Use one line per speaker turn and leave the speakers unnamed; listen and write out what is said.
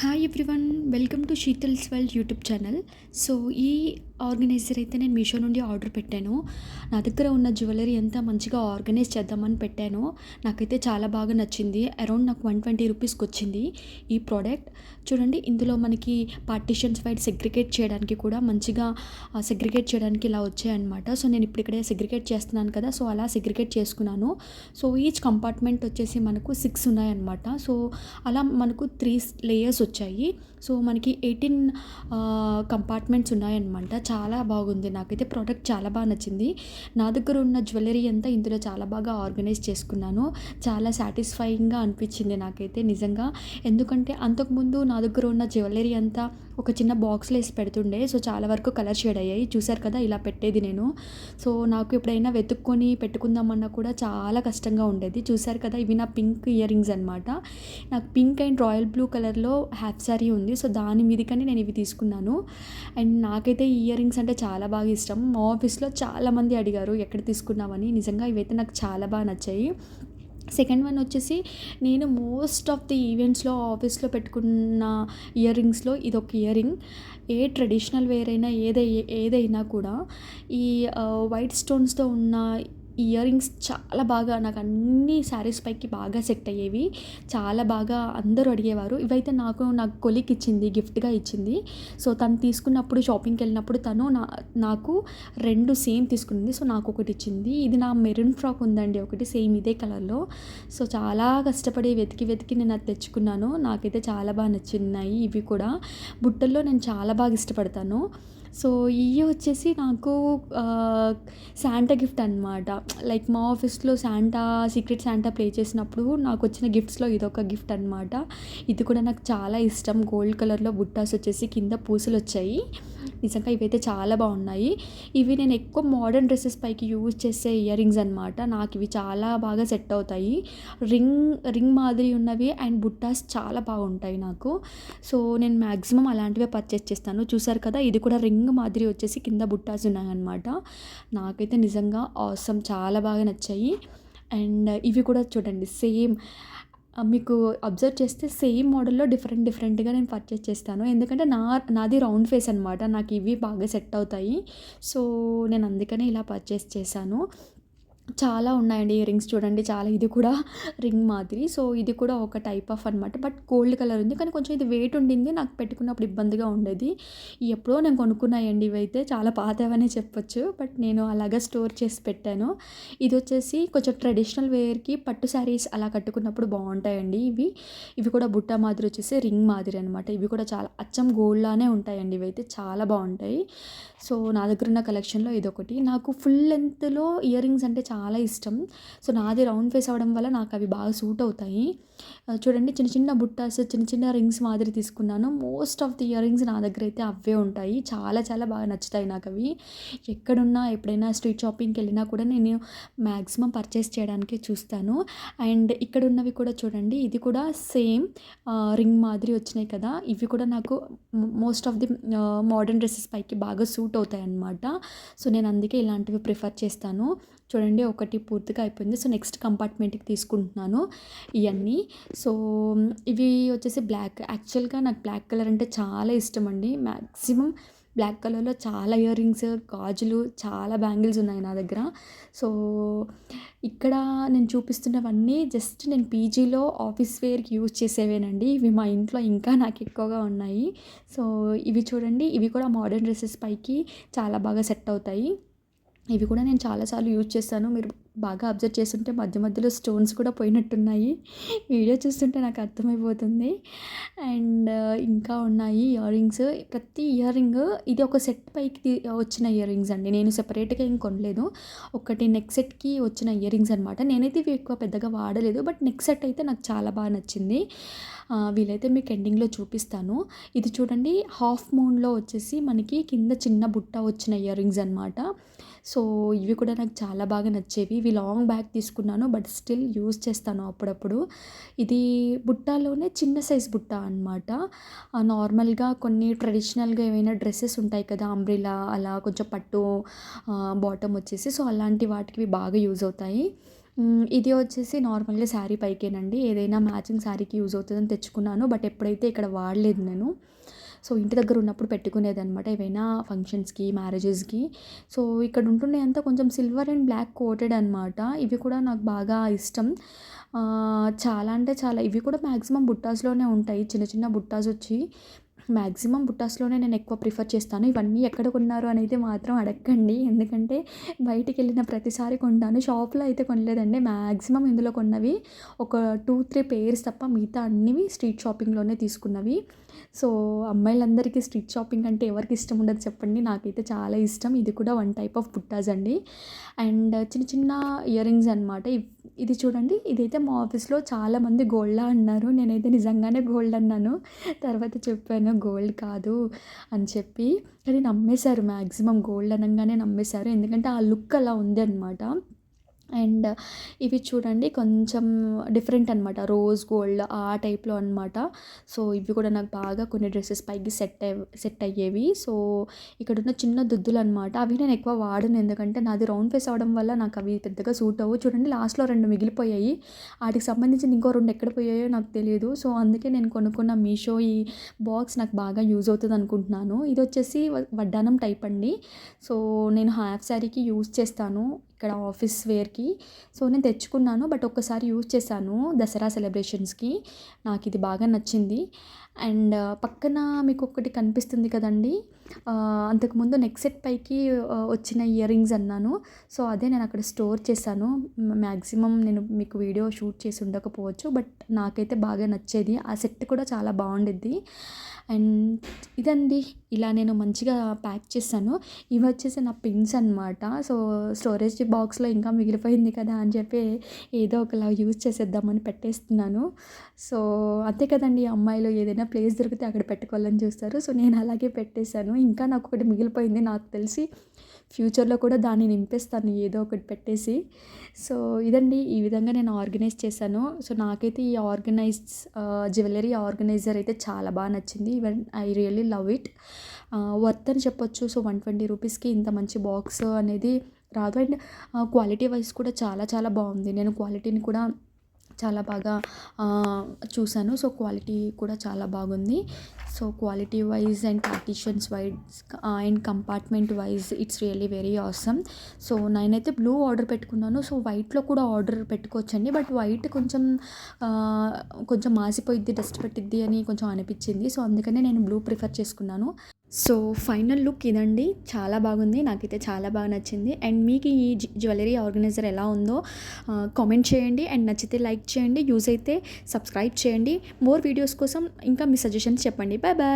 Hi everyone, welcome to Sheetal's world YouTube channel. So ఈ organiser అయితే నేను మీషో నుండి ఆర్డర్ పెట్టాను. నా దగ్గర ఉన్న జ్యువెలరీ అంతా మంచిగా ఆర్గనైజ్ చేద్దామని పెట్టాను. నాకైతే చాలా బాగా నచ్చింది. అరౌండ్ నాకు 120 రూపీస్కి వచ్చింది ఈ ప్రోడక్ట్. చూడండి, ఇందులో మనకి పార్టిషన్స్ వైడ్ సెగ్రిగేట్ చేయడానికి కూడా మంచిగా సెగ్రిగేట్ చేయడానికి ఇలా వచ్చాయన్నమాట. సో నేను ఇప్పుడు ఇక్కడే సెగ్రిగేట్ చేస్తున్నాను కదా, సో అలా సెగ్రిగేట్ చేసుకున్నాను. సో ఈచ్ కంపార్ట్మెంట్ వచ్చేసి మనకు 6 ఉన్నాయన్నమాట. సో అలా మనకు 3 లేయర్స్ వచ్చాయి. సో మనకి 18 కంపార్ట్మెంట్స్ ఉన్నాయన్నమాట. చాలా బాగుంది. నాకైతే ప్రోడక్ట్ చాలా బాగా నచ్చింది. నా దగ్గర ఉన్న జ్యువెలరీ అంతా ఇందులో చాలా బాగా ఆర్గనైజ్ చేసుకున్నాను. చాలా సాటిస్ఫైయింగ్గా అనిపించింది నాకైతే నిజంగా. ఎందుకంటే అంతకుముందు నా దగ్గర ఉన్న జ్యువెలరీ అంతా ఒక చిన్న బాక్స్లో వేసి పెడుతుండే. సో చాలా వరకు కలర్ షేడ్ అయ్యాయి. చూసారు కదా, ఇలా పెట్టేది నేను. సో నాకు ఎప్పుడైనా వెతుక్కొని పెట్టుకుందామన్నా కూడా చాలా కష్టంగా ఉండేది. చూసారు కదా, ఇవి నా పింక్ ఇయర్ రింగ్స్ అనమాట. నాకు పింక్ అండ్ రాయల్ బ్లూ కలర్లో హాఫ్ సారీ ఉంది. సో దాని మీదకని నేను ఇవి తీసుకున్నాను. అండ్ నాకైతే ఈ ఇయర్ రింగ్స్ అంటే చాలా బాగా ఇష్టం. మా ఆఫీస్లో చాలామంది అడిగారు ఎక్కడ తీసుకున్నామని. నిజంగా ఇవైతే నాకు చాలా బాగా నచ్చాయి. సెకండ్ వన్ వచ్చేసి నేను మోస్ట్ ఆఫ్ ది ఈవెంట్స్లో ఆఫీస్లో పెట్టుకున్న ఇయర్ రింగ్స్లో ఇదొక ఇయర్ రింగ్. ఏ ట్రెడిషనల్ వేర్ అయినా ఏదైనా కూడా ఈ వైట్ స్టోన్స్తో ఉన్న ఇయర్ రింగ్స్ చాలా బాగా నాకు అన్ని శారీస్ పైకి బాగా సెట్ అయ్యేవి. చాలా బాగా అందరూ అడిగేవారు. ఇవైతే నా కొలీగ్ ఇచ్చింది, గిఫ్ట్గా ఇచ్చింది. సో తను తీసుకున్నప్పుడు షాపింగ్కి వెళ్ళినప్పుడు తను నాకు 2 సేమ్ తీసుకుంది. సో నాకు ఒకటి ఇచ్చింది. ఇది నా మెరూన్ ఫ్రాక్ ఉందండి ఒకటి, సేమ్ ఇదే కలర్లో. సో చాలా కష్టపడి వెతికి నేను అది తెచ్చుకున్నాను. నాకైతే చాలా బాగా నచ్చినాయి. ఇవి కూడా బుట్టల్లో నేను చాలా బాగా ఇష్టపడతాను. సో ఇవి వచ్చేసి నాకు శాంటా గిఫ్ట్ అనమాట. లైక్ మా ఆఫీస్లో సీక్రెట్ శాంటా ప్లే చేసినప్పుడు నాకు వచ్చిన గిఫ్ట్స్లో ఇదొక గిఫ్ట్ అనమాట. ఇది కూడా నాకు చాలా ఇష్టం. గోల్డ్ కలర్లో బుట్టాస్ వచ్చేసి కింద పూసలు వచ్చాయి. నిజంగా ఇవైతే చాలా బాగున్నాయి. ఇవి నేను ఎక్కువ మోడర్న్ డ్రెస్సెస్ పైకి యూజ్ చేసే ఇయర్ రింగ్స్ అనమాట. నాకు ఇవి చాలా బాగా సెట్ అవుతాయి. రింగ్ మాదిరి ఉన్నవి అండ్ బుట్టాస్ చాలా బాగుంటాయి నాకు. సో నేను మ్యాక్సిమం అలాంటివే పర్చేస్ చేస్తాను. చూసారు కదా, ఇది కూడా రింగ్ మాదిరి వచ్చేసి కింద బుట్టాస్ ఉన్నాయన్నమాట. నాకైతే నిజంగా ఆసమ్, చాలా బాగా నచ్చాయి. అండ్ ఇవి కూడా చూడండి, సేమ్ మీకు అబ్జర్వ్ చేస్తే సేమ్ మోడల్లో డిఫరెంట్గా నేను పర్చేస్ చేస్తాను. ఎందుకంటే నాది రౌండ్ ఫేస్ అనమాట. నాకు ఇవి బాగా సెట్ అవుతాయి. సో నేను అందుకనే ఇలా పర్చేస్ చేశాను. చాలా ఉన్నాయండి ఇయర్ రింగ్స్. చూడండి, చాలా, ఇది కూడా రింగ్ మాదిరి. సో ఇది కూడా ఒక టైప్ ఆఫ్ అనమాట. బట్ గోల్డ్ కలర్ ఉంది, కానీ కొంచెం ఇది వెయిట్ ఉండింది. నాకు పెట్టుకున్నప్పుడు ఇబ్బందిగా ఉండేది. ఎప్పుడో నేను కొనుక్కున్నాయండి. ఇవైతే చాలా పాతవనే చెప్పొచ్చు. బట్ నేను అలాగా స్టోర్ చేసి పెట్టాను. ఇది వచ్చేసి కొంచెం ట్రెడిషనల్ వేర్కి పట్టు శారీస్ అలా కట్టుకున్నప్పుడు బాగుంటాయండి ఇవి. ఇవి కూడా బుట్ట మాదిరి వచ్చేసి రింగ్ మాదిరి అనమాట. ఇవి కూడా చాలా అచ్చం గోల్డ్ లానే ఉంటాయండి. ఇవైతే చాలా బాగుంటాయి. సో నా దగ్గర ఉన్న కలెక్షన్లో ఇదొకటి. నాకు ఫుల్ లెంత్లో ఇయర్ రింగ్స్ అంటే చాలా ఇష్టం. సో నాది రౌండ్ ఫేస్ అవ్వడం వల్ల నాకు అవి బాగా సూట్ అవుతాయి. చూడండి, చిన్న చిన్న బుట్టాస్, చిన్న రింగ్స్ మాదిరి తీసుకున్నాను. Most of the ear rings నా దగ్గర అయితే అవే ఉంటాయి. చాలా చాలా బాగా నచ్చుతాయి నాకు అవి. ఎక్కడున్నా ఎప్పుడైనా స్ట్రీట్ షాపింగ్కి వెళ్ళినా కూడా నేను మ్యాక్సిమం పర్చేస్ చేయడానికే చూస్తాను. అండ్ ఇక్కడ ఉన్నవి కూడా చూడండి, ఇది కూడా సేమ్ రింగ్ మాదిరి వచ్చినాయి కదా. ఇవి కూడా నాకు most of the modern dresses పైకి బాగా సూట్ అవుతాయి అన్నమాట. సో నేను అందుకే ఇలాంటివి ప్రిఫర్ చేస్తాను. చూడండి, ఒకటి పూర్తిగా అయిపోయింది. సో నెక్స్ట్ కంపార్ట్మెంట్కి తీసుకుంటున్నాను ఇవన్నీ. సో ఇవి వచ్చేసి బ్లాక్. యాక్చువల్గా నాకు బ్లాక్ కలర్ అంటే చాలా ఇష్టం అండి. మ్యాక్సిమం బ్లాక్ కలర్లో చాలా ఇయర్ రింగ్స్, గాజులు, చాలా బ్యాంగిల్స్ ఉన్నాయి నా దగ్గర. సో ఇక్కడ నేను చూపిస్తున్నవన్నీ జస్ట్ నేను పీజీలో ఆఫీస్ వేర్కి యూజ్ చేసేవేనండి. ఇవి మా ఇంట్లో ఇంకా నాకు ఎక్కువగా ఉన్నాయి. సో ఇవి చూడండి, ఇవి కూడా మోడర్న్ డ్రెస్సెస్ పైకి చాలా బాగా సెట్ అవుతాయి. ఇవి కూడా నేను చాలాసార్లు యూజ్ చేస్తాను. మీరు బాగా అబ్జర్వ్ చేస్తుంటే మధ్య మధ్యలో స్టోన్స్ కూడా పోయినట్టున్నాయి. వీడియో చూస్తుంటే నాకు అర్థమైపోతుంది. అండ్ ఇంకా ఉన్నాయి ఇయర్ రింగ్స్. ప్రతి ఇయర్ రింగ్ ఇది ఒక సెట్ పైకి వచ్చిన ఇయర్ రింగ్స్ అండి. నేను సెపరేట్గా ఏం కొనలేదు. ఒకటి నెక్ సెట్కి వచ్చిన ఇయర్ రింగ్స్ అనమాట. నేనైతే ఇవి ఎక్కువ పెద్దగా వాడలేదు. బట్ నెక్ సెట్ అయితే నాకు చాలా బాగా నచ్చింది. వీలైతే మీకు ఎండింగ్లో చూపిస్తాను. ఇది చూడండి, హాఫ్ మూన్లో వచ్చేసి మనకి కింద చిన్న బుట్ట వచ్చిన ఇయర్ రింగ్స్ అనమాట. సో ఇవి కూడా నాకు చాలా బాగా నచ్చేవి. ఇవి లాంగ్ బ్యాగ్ తీసుకున్నాను, బట్ స్టిల్ యూజ్ చేస్తాను అప్పుడప్పుడు. ఇది బుట్టాలోనే చిన్న సైజ్ బుట్ట అనమాట. నార్మల్గా కొన్ని ట్రెడిషనల్గా ఏవైనా డ్రెస్సెస్ ఉంటాయి కదా, అంబ్రిలా అలా కొంచెం పట్టు బాటమ్ వచ్చేసి, సో అలాంటి వాటికి బాగా యూజ్ అవుతాయి. ఇది వచ్చేసి నార్మల్‌గా శారీ పైకేనండి. ఏదైనా మ్యాచింగ్ శారీకి యూజ్ అవుతదని తెచ్చుకున్నాను. బట్ ఎప్పుడైతే ఇక్కడ వాడలేదు నేను. సో, ఇంటి దగ్గర ఉన్నప్పుడు పెట్టుకునేదనమాట. ఏవైనా ఫంక్షన్స్‌కి, మ్యారేజెస్‌కి. సో, ఇక్కడ ఉంటున్నయంతా కొంచెం సిల్వర్ అండ్ బ్లాక్ కోటెడ్ అనమాట. ఇవి కూడా నాకు బాగా ఇష్టం. చాలా అంటే చాలా ఇవి కూడా మాక్సిమం బుట్టాస్‌లోనే ఉంటాయి. చిన్న చిన్న బుట్టాసొచ్చి మాక్సిమం బుట్టాస్‌లోనే నేను ఎక్కువ ప్రిఫర్ చేస్తాను. ఇవన్నీ ఎక్కడ కొన్నారు అనేది మాత్రం అడగకండి. ఎందుకంటే బయటికెళ్ళిన ప్రతిసారి కొంటాను. షాప్‌లో అయితే కొనలేదండి. మాక్సిమం ఇందులో కొన్నవి ఒక 2, 3 పెయిర్స్ తప్ప మిగతా అన్నివి స్ట్రీట్ షాపింగ్‌లోనే తీసుకున్నవి. సో, అమ్మాయిలందరికీ స్ట్రీట్ షాపింగ్ అంటే ఎవరికి ఇష్టం ఉండదు చెప్పండి. నాకైతే చాలా ఇష్టం. ఇది కూడా వన్ టైప్ ఆఫ్ బుట్టాస్ అండి. అండ్ చిన్న చిన్న ఇయర్ రింగ్స్ అనమాట. ఇది చూడండి. ఇదైతే మా ఆఫీస్‌లో చాలామంది గోల్డా అన్నారు. నేనైతే నిజంగానే గోల్డ్ అన్నాను. తర్వాత చెప్పాను గోల్డ్ కాదు అని చెప్పి. కానీ నమ్మేశారు మాక్సిమం గోల్డ్ అనంగానే నమ్మేశారు. ఎందుకంటే ఆ లుక్ అలా ఉంది అనమాట. అండ్ ఇవి చూడండి కొంచెం డిఫరెంట్ అనమాట. రోజ్ గోల్డ్ ఆ టైప్‌లో అనమాట. సో, ఇవి కూడా నాకు బాగా కొన్ని డ్రెసెస్ పైకి సెట్ అయ్యేవి. సో, ఇక్కడున్న చిన్న దుద్దులనమాట. అవి నేను ఎక్కువ వాడను. ఎందుకంటే నాది రౌండ్ ఫేస్ అవ్వడం వల్ల నాకు అవి పెద్దగా సూట్ అవ్వవు. చూడండి లాస్ట్‌లో 2 మిగిలిపోయాయి. ఆటికి సంబంధించింది ఇంకో 2 ఎక్కడ పోయాయో నాకు తెలీదు. సో, అందుకే నేను కొనుక్కున్న మీషో ఈ బాక్స్ నాకు బాగా యూజ్ అవుతదనుకుంటున్నాను. ఇదొచ్చేసి వడ్డానం టైప్ అండి. సో, నేను హాఫ్ శారీకి యూజ్ చేస్తాను. ఇక్కడ ఆఫీస్ వేర్‌కి. సో, నేను తెచ్చుకున్నాను. బట్ ఒక్కసారి యూజ్ చేశాను దసరా సెలబ్రేషన్స్‌కి. నాకిది బాగా నచ్చింది. అండ్ పక్కన మీకొకటి కనిపిస్తుంది కదండీ! అంతకుముందు నెక్ సెట్ పైకి వచ్చిన ఇయర్ రింగ్స్ అన్నాను. సో, అదే నేను అక్కడ స్టోర్ చేశాను. మ్యాక్సిమం నేను మీకు వీడియో షూట్ చేసి ఉండకపోవచ్చు. బట్ నాకైతే బాగా నచ్చేది. ఆ సెట్ కూడా చాలా బావుండిద్ది. అండ్ ఇదండి. ఇలా నేను మంచిగా ప్యాక్ చేశాను. ఇవొచ్చేసి నా పిన్స్ అనమాట. సో, స్టోరేజ్ బాక్స్‌లో ఇంకా మిగిలిపోయింది కదా అని చెప్పి ఏదో ఒకలా యూజ్ చేసేద్దామని పెట్టేస్తున్నాను. సో, అంతే కదండీ అమ్మాయిలు ఏదైనా ప్లేస్ దొరికితే అక్కడ పెట్టుకోవాలని చూస్తారు. సో, నేను అలాగే పెట్టేశాను. ఇంకా నాకొకటి మిగిలిపోయింది. నాకు తెలిసి ఫ్యూచర్‌లో కూడా దాన్ని నింపేస్తాను ఏదో ఒకటి పెట్టేసి. సో, ఇదండి. ఈ విధంగా నేను ఆర్గనైజ్ చేశాను. సో, నాకైతే ఈ జ్యువెలరీ ఆర్గనైజర్ అయితే చాలా బా నచ్చింది. Even I really love it. Worth అని చెప్పొచ్చు. సో, 120 రూపీస్‌కి ఇంత మంచి బాక్స్ అనేది రాదు. అండ్ క్వాలిటీ వైస్ కూడా చాలా చాలా బావుంది. నేను క్వాలిటీని కూడా చాలా బాగా చూసాను. సో, క్వాలిటీ కూడా చాలా బాగుంది. So, quality wise and partitions wise and compartment wise it's really very awesome. So, నేనైతే బ్లూ ఆర్డర్ పెట్టుకున్నాను. సో, వైట్‌లో కూడా ఆర్డర్ పెట్టుకోవచ్చండి. బట్ వైట్ కొంచెం మాసిపోయిద్ది, డస్ట్ పట్టిద్ది అని కొంచెం అనిపించింది. సో, అందుకనే నేను బ్లూ ప్రిఫర్ చేసుకున్నాను. సో, ఫైనల్ లుక్ ఇదండి. చాలా బాగుంది. నాకైతే చాలా బాగా నచ్చింది. అండ్ మీకు ఈ జ్యువెలరీ ఆర్గనైజర్ ఎలా ఉందో కామెంట్ చేయండి. అండ్ నచ్చితే లైక్ చేయండి. యూజ్ అయితే సబ్స్క్రైబ్ చేయండి. మోర్ వీడియోస్ కోసం ఇంకా మీ సజెషన్స్ చెప్పండి. Bye bye.